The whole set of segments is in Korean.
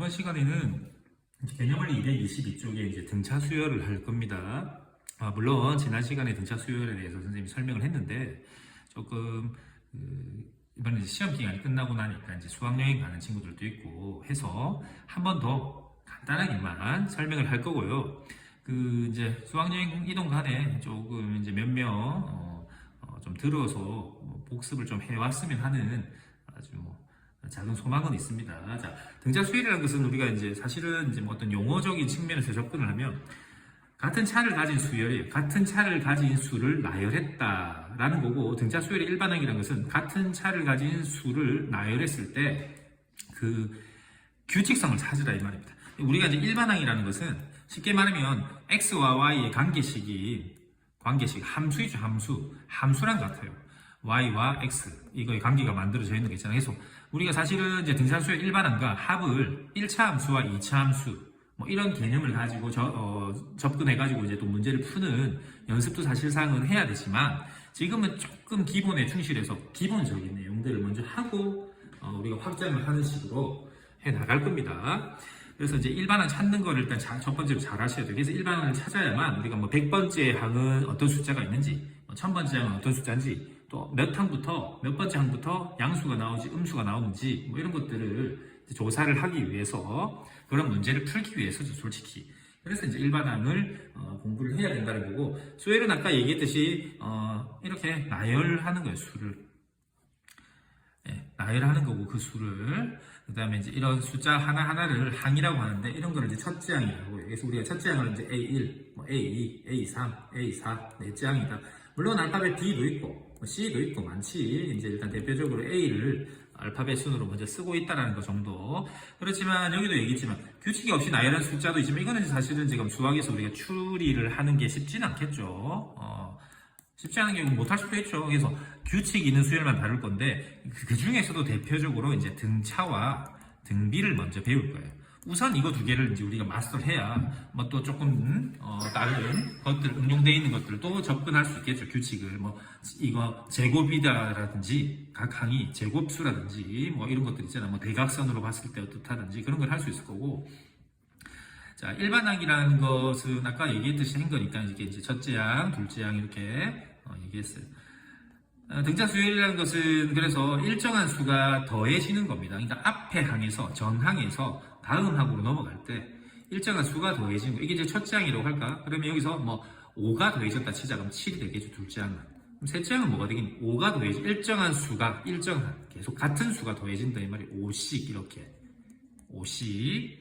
이번 시간에는 개념원리 222쪽에 이제 등차 수열을 할 겁니다. 물론 지난 시간에 등차 수열에 대해서 선생님이 설명을 했는데 조금 이번에 이제 시험 기간이 끝나고 나니까 이제 수학여행 가는 친구들도 있고 해서 한 번 더 간단하게만 설명을 할 거고요. 이제 수학여행 이동 간에 조금 이제 몇 명 좀 들어서 복습을 좀 해왔으면 하는 아주 작은 소망은 있습니다. 자, 등차 수열이라는 것은 우리가 이제 사실은 이제 어떤 용어적인 측면에서 접근을 하면 같은 차를 가진 수열이 같은 차를 가진 수를 나열했다라는 거고, 등차 수열의 일반항이라는 것은 같은 차를 가진 수를 나열했을 때 그 규칙성을 찾으라 이 말입니다. 우리가 이제 일반항이라는 것은 쉽게 말하면 x와 y의 관계식 함수이죠. 함수랑 같아요. y와 x 이거의 관계가 만들어져 있는 게 있잖아요. 그래서 우리가 사실은 이제 등차수열 일반항과 합을 1차 함수와 2차 함수 이런 개념을 가지고 접근해가지고 이제 또 문제를 푸는 연습도 사실상은 해야 되지만, 지금은 조금 기본에 충실해서 기본적인 내용들을 먼저 하고 우리가 확장을 하는 식으로 해 나갈 겁니다. 그래서 이제 일반항 찾는 거를 일단 첫 번째로 잘 하셔야 돼요. 그래서 일반항을 찾아야만 우리가 100번째 항은 어떤 숫자가 있는지, 1000번째 항은 어떤 숫자인지, 또 몇 번째 항부터 양수가 나오지 음수가 나오는지 이런 것들을 조사를 하기 위해서, 그런 문제를 풀기 위해서죠, 솔직히. 그래서 이제 일반항을 공부를 해야 된다는 거고, 수열은 아까 얘기했듯이 이렇게 나열하는 거예요, 수를. 나열하는 거고, 그 수를. 그 다음에 이제 이런 숫자 하나하나를 항이라고 하는데, 이런 거를 이제 첫째 항이라고 해요. 그래서 우리가 첫째 항을 이제 A1, A2, A3, A4, 넷째 항이다. 물론 알파벳 D도 있고, C도 있고 많지. 이제 일단 대표적으로 A를 알파벳 순으로 먼저 쓰고 있다는 것 정도. 그렇지만 여기도 얘기했지만 규칙이 없이 나열한 숫자도 있지만, 이거는 사실은 지금 수학에서 우리가 추리를 하는 게 쉽지는 않겠죠. 쉽지 않은 경우 못할 수도 있죠. 그래서 규칙 있는 수열만 다룰 건데, 그 중에서도 대표적으로 이제 등차와 등비를 먼저 배울 거예요. 우선 이거 두 개를 이제 우리가 마스터를 해야 또 조금 다른 것들, 응용되어 있는 것들도 접근할 수 있겠죠. 규칙을 이거 제곱이다라든지 각 항이 제곱수라든지 이런 것들 있잖아. 대각선으로 봤을 때 어떻다든지 그런 걸 할 수 있을 거고. 자, 일반항이라는 것은 아까 얘기했듯이 한 거니까 이제 첫째 항, 둘째 항 이렇게 얘기했어요. 등차 수열이라는 것은 그래서 일정한 수가 더해지는 겁니다. 그러니까 앞에 항에서, 전항에서 다음 항으로 넘어갈 때 일정한 수가 더해지는 거. 이게 이제 첫째 항이라고 할까? 그러면 여기서 5가 더해졌다 치자. 그럼 7이 되겠죠, 둘째 항은. 그럼 셋째 항은 뭐가 되긴? 5가 더해지, 일정한 수가, 계속 같은 수가 더해진다 이 말이 5씩 이렇게. 5씩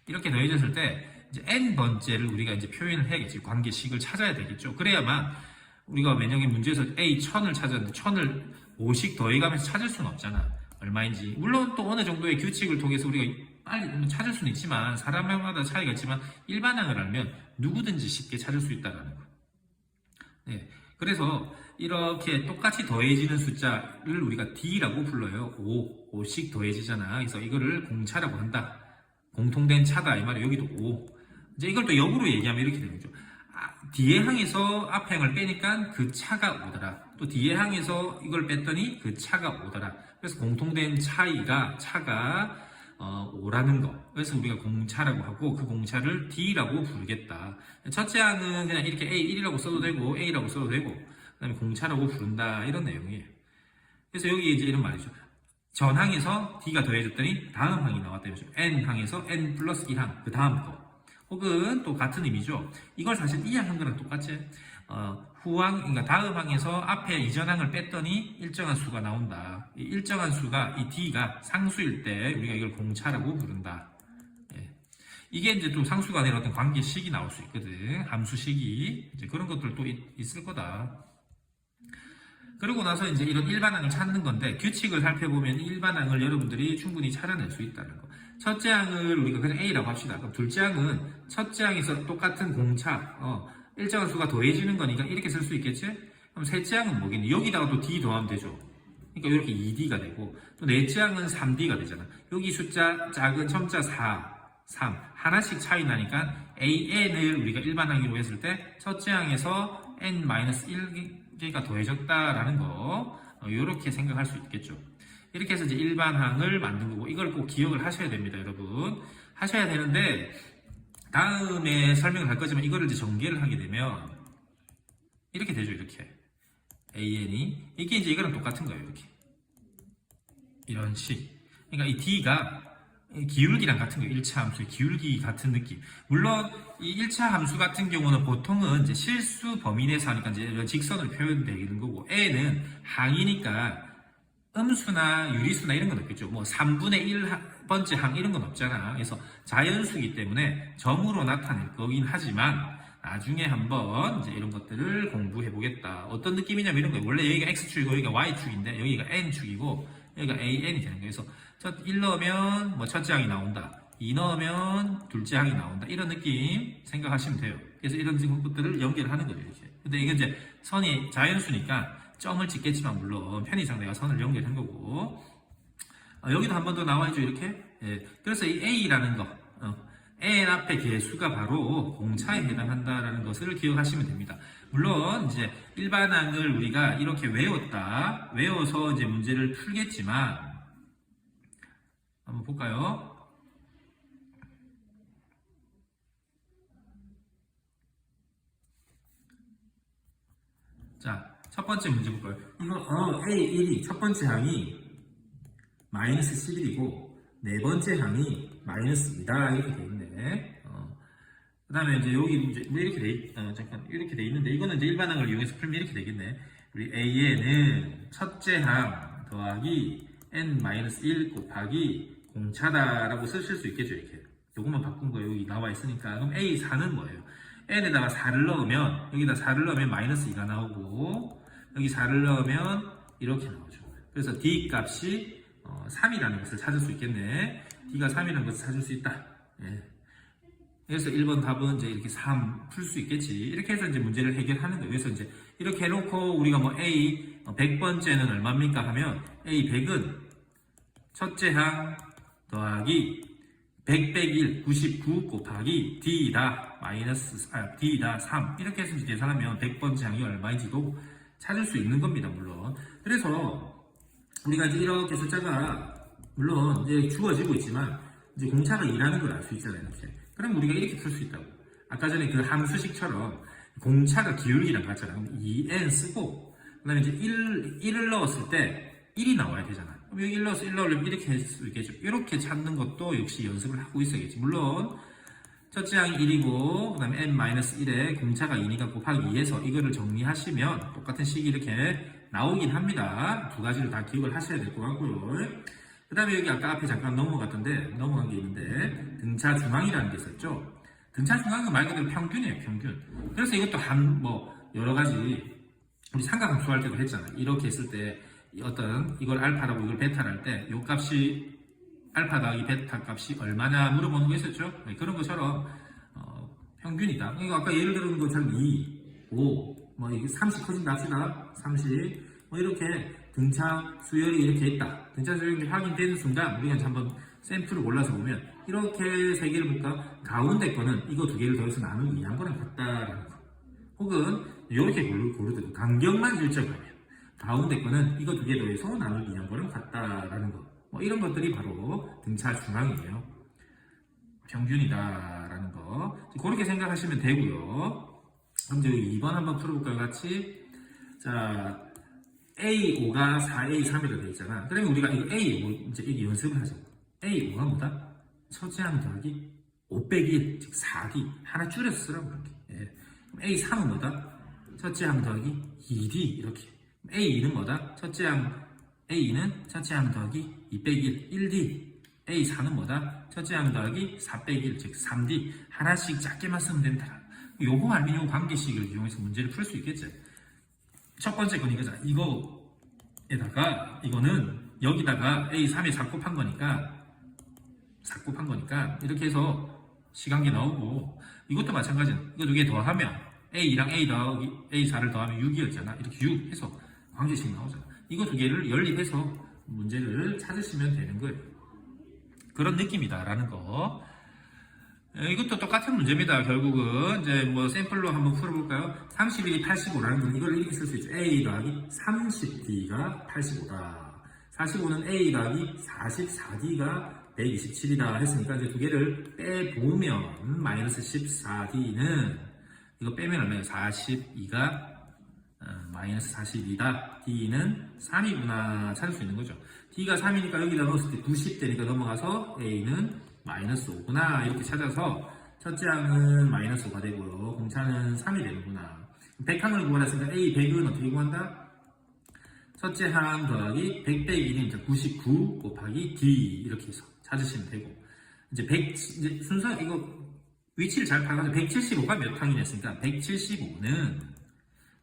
이렇게 더해졌을 때 이제 n번째를 우리가 이제 표현을 해야겠지. 관계식을 찾아야 되겠죠. 그래야만 우리가 만약에 문제에서 A 1000을 찾았는데 1000을 5씩 더해가면서 찾을 수는 없잖아. 얼마인지. 물론 또 어느 정도의 규칙을 통해서 우리가 빨리 찾을 수는 있지만, 사람마다 차이가 있지만 일반항을 알면 누구든지 쉽게 찾을 수 있다는 거. 네. 그래서 이렇게 똑같이 더해지는 숫자를 우리가 D라고 불러요. 5씩 더해지잖아. 그래서 이거를 공차라고 한다. 공통된 차다 이 말이에요. 여기도 5. 이제 이걸 또 역으로 얘기하면 이렇게 되는 거죠. 뒤에 항에서 앞에 항을 빼니까 그 차가 오더라. 또 뒤에 항에서 이걸 뺐더니 그 차가 오더라. 그래서 공통된 차가 5라는 거. 그래서 우리가 공차라고 하고, 그 공차를 D라고 부르겠다. 첫째 항은 그냥 이렇게 A1이라고 써도 되고 A라고 써도 되고, 그 다음에 공차라고 부른다, 이런 내용이에요. 그래서 여기 이제 이런 말이죠. 전 항에서 D가 더해졌더니 다음 항이 나왔다 이거죠. N 항에서 N 플러스 1항, 그 다음 거. 혹은 또 같은 의미죠. 이걸 사실 이 한 거랑 똑같지. 후항, 그러니까 다음 항에서 앞에 이전 항을 뺐더니 일정한 수가 나온다. 이 일정한 수가, 이 D가 상수일 때 우리가 이걸 공차라고 부른다. 예. 이게 이제 또 상수 간의 어떤 관계식이 나올 수 있거든. 함수식이. 이제 그런 것들도 있을 거다. 그러고 나서 이제 이런 일반항을 찾는 건데, 규칙을 살펴보면 일반항을 여러분들이 충분히 찾아낼 수 있다는 거. 첫째 항을 우리가 그냥 A라고 합시다. 그럼 둘째 항은 첫째 항에서 똑같은 공차, 일정한 수가 더해지는 거니까 이렇게 쓸 수 있겠지? 그럼 셋째 항은 뭐겠니? 여기다가 또 D 더하면 되죠. 그러니까 이렇게 2D가 되고, 또 넷째 항은 3D가 되잖아. 여기 숫자 작은 첨자 4, 3 하나씩 차이 나니까 AN을 우리가 일반항으로 했을 때 첫째 항에서 N-1개가 더해졌다라는 거, 이렇게 생각할 수 있겠죠. 이렇게 해서 이제 일반항을 만든 거고, 이걸 꼭 기억을 하셔야 됩니다, 여러분. 하셔야 되는데 다음에 설명을 할 거지만 이거를 이제 전개를 하게 되면 이렇게 되죠. 이렇게 AN이 이게 이제 이거랑 똑같은 거예요. 이렇게 이런 식. 그러니까 이 D가 기울기랑 같은 거예요. 1차 함수의 기울기 같은 느낌. 물론 이 1차 함수 같은 경우는 보통은 이제 실수 범위 내에서 하니까 이제 이런 직선으로 표현되는 거고, A는 항이니까 음수나 유리수나 이런 건 없겠죠. 뭐 3분의 1번째 항 이런 건 없잖아. 그래서 자연수이기 때문에 점으로 나타낼 거긴 하지만 나중에 한번 이제 이런 것들을 공부해 보겠다. 어떤 느낌이냐면 이런 거예요. 원래 여기가 X축이고 여기가 Y축인데 여기가 N축이고 여기가 AN이 되는 거예요. 그래서 1 넣으면 뭐 첫째 항이 나온다. 2 넣으면 둘째 항이 나온다. 이런 느낌 생각하시면 돼요. 그래서 이런 것들을 연결하는 거죠. 이렇게. 근데 이게 이제 선이 자연수니까 점을 찍겠지만 물론 편의상 내가 선을 연결한 거고 여기도 한 번 더 나와있죠. 이렇게. 예. 그래서 이 A라는 거 N 앞에 개수가 바로 공차에 해당한다라는 것을 기억하시면 됩니다. 물론 이제 일반항을 우리가 이렇게 외워서 이제 문제를 풀겠지만 한번 볼까요? 자, 첫 번째 문제 볼까요? 이거 A1이 첫 번째 항이 마이너스 11이고 네 번째 항이 마이너스 2다 이렇게 돼 있네. 그 다음에 이제 여기 이제 뭐 이렇게 돼 있는데 이거는 이제 일반항을 이용해서 풀면 이렇게 되겠네. 우리 A에는 첫째 항 더하기 n-1 곱하기 공차다라고 쓰실 수 있겠죠. 이렇게 요것만 바꾼 거 여기 나와 있으니까. 그럼 A4는 뭐예요? n에다가 4를 넣으면 여기다 4를 넣으면 마이너스 2가 나오고 여기 4를 넣으면 이렇게 나오죠. 그래서 D 값이 3이라는 것을 찾을 수 있겠네. D가 3이라는 것을 찾을 수 있다. 예. 그래서 1번 답은 이제 이렇게 3 풀 수 있겠지. 이렇게 해서 이제 문제를 해결하는 거예요. 그래서 이제 이렇게 해놓고 우리가 뭐 A 100번째는 얼마입니까 하면 A 100은 첫째 항 더하기 100 빼기 1 99 곱하기 D다 D다 3 이렇게 해서 이제 계산하면 100번째 항이 얼마인지도 찾을 수 있는 겁니다. 물론 그래서 우리가 이제 이렇게 숫자가 물론 이제 주어지고 있지만 이제 공차가 2라는 걸 알 수 있잖아요. 이렇게. 그럼 우리가 이렇게 풀 수 있다고. 아까 전에 그 함수식처럼 공차가 기울기랑 같잖아. 그럼 2n 쓰고 그다음에 이제 1을 넣었을 때 1이 나와야 되잖아. 그럼 여기 1 넣어서 1 넣으려면 이렇게 할 수 있겠죠. 이렇게 찾는 것도 역시 연습을 하고 있어야겠지. 물론 첫째 항이 1이고 그다음에 n-1에 공차가 2니까 곱하기 2에서 이거를 정리하시면 똑같은 식이 이렇게 나오긴 합니다. 두 가지를 다 기억을 하셔야 될 것 같고요. 그 다음에 여기 아까 앞에 잠깐 넘어간 게 있는데 등차 중앙이라는 게 있었죠. 등차 중앙은 말 그대로 평균이에요. 평균. 그래서 이것도 여러 가지 우리 삼각함수 할 때도 했잖아요. 이렇게 했을 때 이걸 알파라고 이걸 베타를 할 때 이 값이 알파 더하기 베타 값이 얼마냐 물어보는 거 있었죠. 그런 것처럼 평균이다. 이거 아까 예를 들은 것처럼 2, 5, 뭐 이게 30 커진다 합시다. 30. 뭐 이렇게 등차 수열이 이렇게 있다. 등차 수열이 확인되는 순간 우리가 한번 샘플을 골라서 보면 이렇게 세 개를 볼까? 가운데 거는 이거 두 개를 더해서 나누고 이한 거랑 같다라는 거. 혹은 이렇게 고르듯 간격만 일정하면 가운데 거는 이거 두 개 더해서 나누기 이한 거랑 같다라는 거. 뭐 이런 것들이 바로 등차 중앙이에요. 평균이다라는 거. 그렇게 생각하시면 되고요. 그럼 이제 2번 한번 풀어볼까요? 같이. 자, A5가 4A3이라고 되어 있잖아. 그러면 우리가 이거 A5, 이제 이게 연습을 하죠. A5가 뭐다? 첫째 항 더하기 5 빼기 1, 즉 4D. 하나 줄여서 쓰라고, 이렇게. 예. 그럼 A3은 뭐다? 첫째 항 더하기 2D, 이렇게. A2는 뭐다? A2는 첫째 항 더하기 2 빼기 1, 1D. A4는 뭐다? 첫째 항 더하기 4 빼기 1, 즉 3D. 하나씩 작게만 쓰면 된다. 요거 알면 요 관계식을 이용해서 문제를 풀 수 있겠지. 첫 번째 건 이거잖아. 이거는 여기다가 A3에 4 곱한 거니까 이렇게 해서 시간계 나오고 이것도 마찬가지야. 이거 두 개 더하면 A2랑 A4를 더하면 6이었잖아. 이렇게 6 해서 관계식 나오잖아. 이거 두 개를 연립해서 문제를 찾으시면 되는 거예요. 그런 느낌이다라는 거. 이것도 똑같은 문제입니다. 결국은 이제 뭐 샘플로 한번 풀어볼까요? 31이 85라는 건 이걸 이렇게 쓸 수 있죠. A 더하기 30D가 85다. 45는 A 더하기 44D가 127이다 했으니까 이제 두 개를 빼보면 마이너스 14D는 이거 빼면 얼마예요? 42가 마이너스 42다. D는 3이구나 찾을 수 있는 거죠. D가 3이니까 여기다 넣었을 때 90되니까 넘어가서 A는 마이너스 5구나 이렇게 찾아서 첫째 항은 마이너스 5가 되고요. 공차는 3이 되는구나. 100항을 구하랬으니까 A 100은 어떻게 구한다? 첫째 항 더하기 100 빼기 1이니까 99 곱하기 D 이렇게 해서 찾으시면 되고 이제 100 이제 순서 이거 위치를 잘 파악하죠. 175가 몇 항이냐 했으니까 175는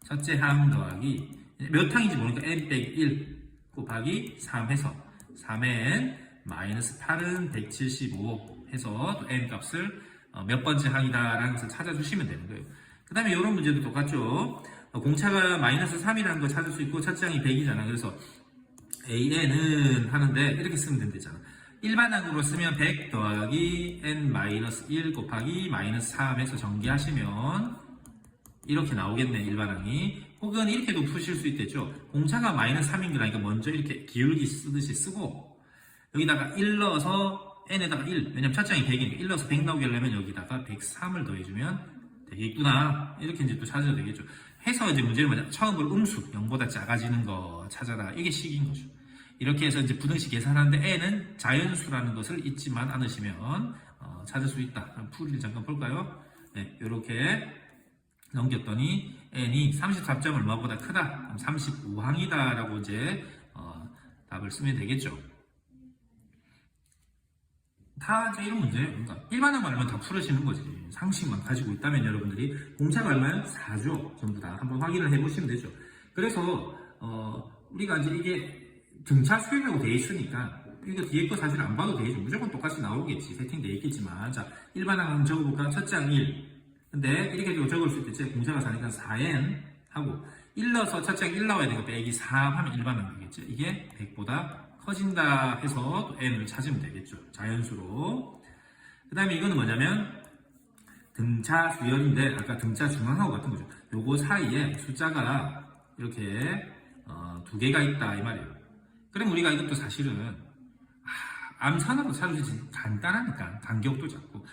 첫째 항 더하기 몇 항인지 모르니까 n 빼기 1 곱하기 3 해서 3n 마이너스 8은 175 해서 또 n 값을 몇 번째 항이다 라는 것을 찾아주시면 되는 거예요. 그 다음에 이런 문제도 똑같죠. 공차가 마이너스 3이라는 걸 찾을 수 있고 첫째 항이 100이잖아. 그래서 an은 하는데 이렇게 쓰면 된대잖아. 일반항으로 쓰면 100 더하기 n-1 곱하기 마이너스 3 해서 전개하시면 이렇게 나오겠네 일반항이. 혹은 이렇게도 푸실 수 있겠죠. 공차가 마이너스 3인 거라니까 먼저 이렇게 기울기 쓰듯이 쓰고 여기다가 1 넣어서 n에다가 1 왜냐면 첫째 항이 100이니까 1 넣어서 100 나오게 하려면 여기다가 103을 더해주면 되겠구나 이렇게 이제 또 찾아도 되겠죠. 해서 이제 문제는 뭐냐 처음으로 음수 0보다 작아지는 거 찾아라 이게 식인 거죠. 이렇게 해서 이제 부등식 계산하는데 n은 자연수라는 것을 잊지만 않으시면 찾을 수 있다. 풀이를 잠깐 볼까요? 네, 이렇게 넘겼더니 n이 33점 얼마보다 크다. 35항이다 라고 이제 답을 쓰면 되겠죠. 다 이제 이런 문제, 그러니까 일반항 알면 다 풀으시는 거지. 상식만 가지고 있다면 여러분들이 공차가 얼마예요? 4죠. 전부 다 한번 확인을 해보시면 되죠. 그래서 우리가 이제 이게 등차 수열이라고 되어 있으니까 이거 뒤에 거 사실 안 봐도 되겠죠. 무조건 똑같이 나오겠지. 세팅되어 있겠지만 자 일반항 적어볼까? 첫째 항 1. 근데 이렇게 적을 수 있겠지. 공차가 4니까 4n 하고 1 넣어서 첫째 항 1 나와야 되니까 빼기 3 하면 일반항 되겠죠. 이게 100보다 커진다 해서 또 n을 찾으면 되겠죠. 자연수로. 그 다음에 이거는 뭐냐면 등차 수열인데 아까 등차 중앙하고 같은 거죠. 요거 사이에 숫자가 이렇게 두 개가 있다 이 말이에요. 그럼 우리가 이것도 사실은 암산으로 찾으지 간단하니까 간격도 작고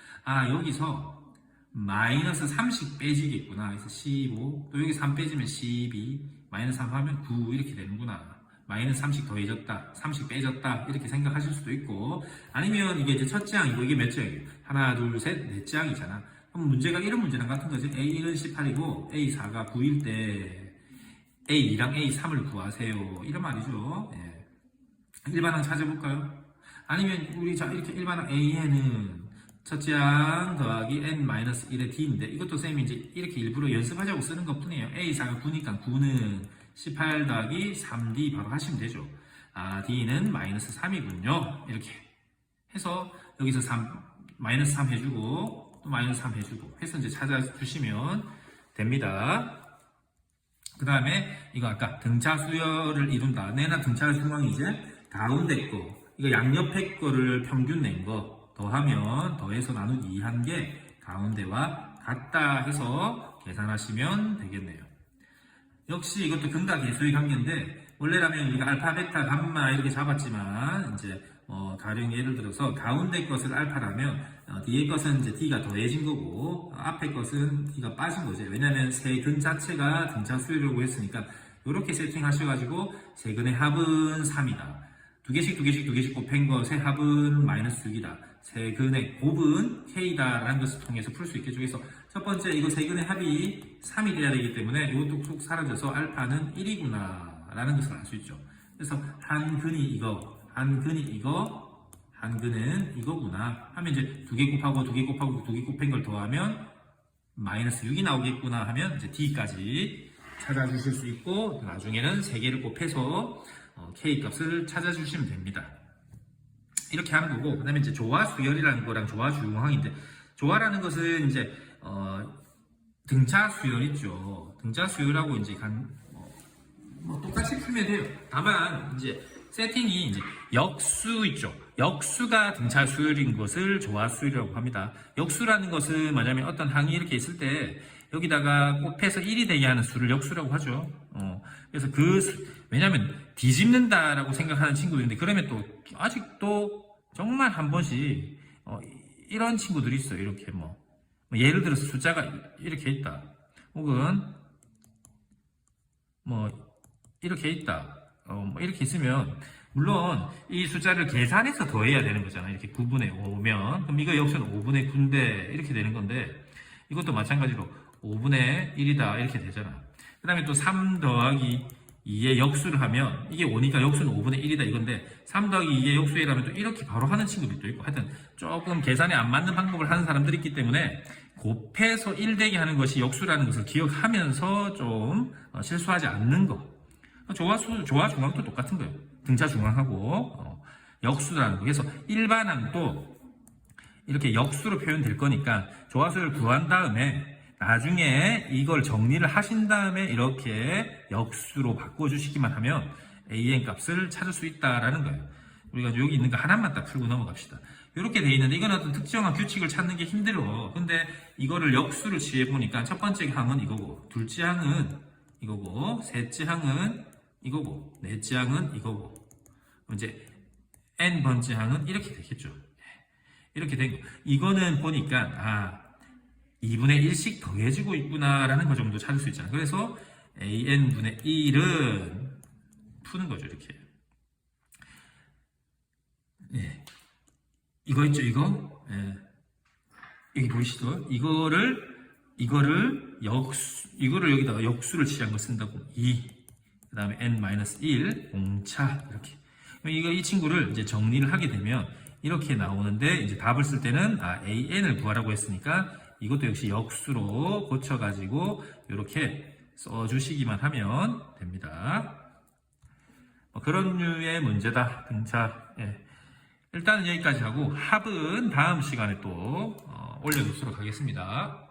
여기서 마이너스 30 빼지겠구나. 그래서 15 또 여기 3 빼지면 12 마이너스 3 하면 9 이렇게 되는구나. 마이너스 30 더해졌다 30 빼졌다 이렇게 생각하실 수도 있고 아니면 이게 이제 첫째 항이고 이게 몇째 항이에요? 하나 둘 셋 넷째 항이잖아. 그럼 문제가 이런 문제랑 같은 거지. A1은 18이고 A4가 9일 때 A2랑 A3을 구하세요 이런 말이죠. 예. 일반항 찾아볼까요? 아니면 우리 자 이렇게 일반항 A에는 첫째 항 더하기 n-1의 d인데 이것도 쌤이 이제 이렇게 일부러 연습하자고 쓰는 것 뿐이에요. A4가 9니까 9는 18 더하기 3d 바로 하시면 되죠. d는 마이너스 3이군요. 이렇게 해서 여기서 마이너스 3 해주고 또 마이너스 3 해주고 해서 이제 찾아주시면 됩니다. 그 다음에 이거 아까 등차 수열을 이룬다. 내나 등차 중앙이 이제 가운데 거 이거 양옆에 거를 평균 낸 거 더하면 더해서 나누기 2 한 게 가운데와 같다 해서 계산하시면 되겠네요. 역시 이것도 근각계수의 관계인데 원래라면 우리가 알파, 베타, 감마 이렇게 잡았지만 이제 가령 예를 들어서 가운데 것을 알파라면 뒤에 것은 이제 d가 더해진 거고 앞에 것은 d가 빠진 거죠. 왜냐하면 세근 자체가 등차 수열이라고 했으니까 이렇게 세팅하셔가지고 세근의 합은 3이다. 두 개씩 곱한 것의 합은 마이너스 6이다. 세근의 곱은 k다 라는 것을 통해서 풀 수 있겠죠. 그래서 첫 번째 이거 세근의 합이 3이 돼야 되기 때문에 이것도 쏙 사라져서 알파는 1이구나 라는 것을 알 수 있죠. 그래서 한 근이 이거, 한 근이 이거, 한 근은 이거구나 하면 이제 두 개 곱한 걸 더하면 마이너스 6이 나오겠구나 하면 이제 d까지 찾아주실 수 있고 나중에는 세 개를 곱해서 k 값을 찾아주시면 됩니다. 이렇게 하는 거고, 그 다음에 이제 조화 수열이라는 거랑 조화 중항인데, 조화라는 것은 이제, 등차 수열 있죠. 등차 수열하고 이제 똑같이 풀면 돼요. 다만, 이제, 세팅이 이제 역수 있죠. 역수가 등차 수열인 것을 조화 수열이라고 합니다. 역수라는 것은 뭐냐면 어떤 항이 이렇게 있을 때, 여기다가 곱해서 1이 되게 하는 수를 역수라고 하죠. 그래서 왜냐면 뒤집는다라고 생각하는 친구들인데, 그러면 또 아직도 정말 한 번씩 이런 친구들이 있어요. 이렇게 예를 들어서 숫자가 이렇게 있다. 혹은 이렇게 있다. 이렇게 있으면 물론 이 숫자를 계산해서 더해야 되는 거잖아요. 이렇게 9분의 5면 그럼 이거 역시는 5분의 9인데 이렇게 되는 건데 이것도 마찬가지로 5분의 1이다 이렇게 되잖아. 그 다음에 또 3 더하기 2의 역수를 하면 이게 5니까 역수는 5분의 1이다 이건데 3 더하기 2의 역수에 하면 또 이렇게 바로 하는 친구들도 있고 하여튼 조금 계산에 안 맞는 방법을 하는 사람들이 있기 때문에 곱해서 1 되게 하는 것이 역수라는 것을 기억하면서 좀 실수하지 않는 거. 조화 중앙도 똑같은 거예요. 등차 중앙하고 역수라는 거. 그래서 일반항도 이렇게 역수로 표현될 거니까 조화수를 구한 다음에 나중에 이걸 정리를 하신 다음에 이렇게 역수로 바꿔주시기만 하면 an 값을 찾을 수 있다라는 거예요. 우리가 여기 있는 거 하나만 딱 풀고 넘어갑시다. 이렇게 돼 있는데 이건 어떤 특정한 규칙을 찾는 게 힘들어. 근데 이거를 역수를 취해 보니까 첫 번째 항은 이거고, 둘째 항은 이거고, 셋째 항은 이거고, 넷째 항은 이거고, 이제 n번째 항은 이렇게 되겠죠. 이렇게 된 거. 이거는 보니까 2분의 1씩 더해지고 있구나라는 거 정도 찾을 수 있잖아요. 그래서 an분의 1은 푸는 거죠. 이렇게. 예. 이거 있죠, 이거? 예. 여기 보이시죠? 이거를 여기다가 역수를 취한 거 쓴다고. 2. 그 다음에 n-1, 공차. 이렇게. 이 친구를 이제 정리를 하게 되면 이렇게 나오는데, 이제 답을 쓸 때는, an을 구하라고 했으니까, 이것도 역시 역수로 고쳐가지고, 이렇게 써주시기만 하면 됩니다. 그런 류의 문제다. 등차. 예. 일단은 여기까지 하고, 합은 다음 시간에 또 올려놓도록 하겠습니다.